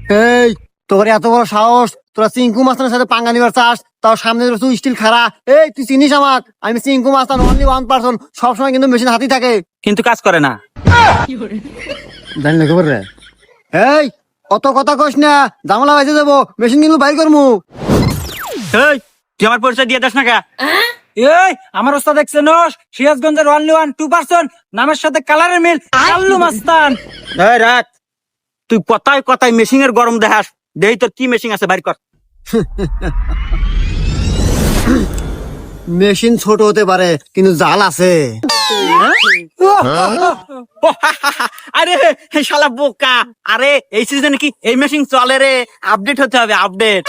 এই তোর এত বড় সাহস, তোরা চিঙ্কু মাস্তানের সাথে পাঙ্গা নিবার চাস, তাও সামনে তুই স্টিল খাড়া। এই তুই চিনিস আমাক, আমি চিঙ্কু মাস্তান, অনলি ওয়ান পারসন, সবসময় কিন্তু মেশিন হাতি থাকে, কিন্তু কাজ করে না। জানি না খবর রে। এই অত কথা কইস না, জামালা বাইতে যাবো, মেশিন কিন্তু বাইর করমু। এই তুই আমার পরিচয় দিয়ে দাস না কে? এই আমার ওস্তাদ দেখছেন সিরাজগঞ্জের অনলি ওয়ান 2% নামের সাথে কালারের মিল আল্লু মাস্তান। এই রাখ, তুই কথায় কথায় মেশিং এর গরম দেখাস, দেই তোর কি মেশিং আছে বাইর কর। মেশিন ছোট হতে পারে কিন্তু জাল আছে। আরে শালা বোকা, আরে এই সিজনে কি এই মেশিন চলে রে? আপডেট হতে হবে, আপডেট।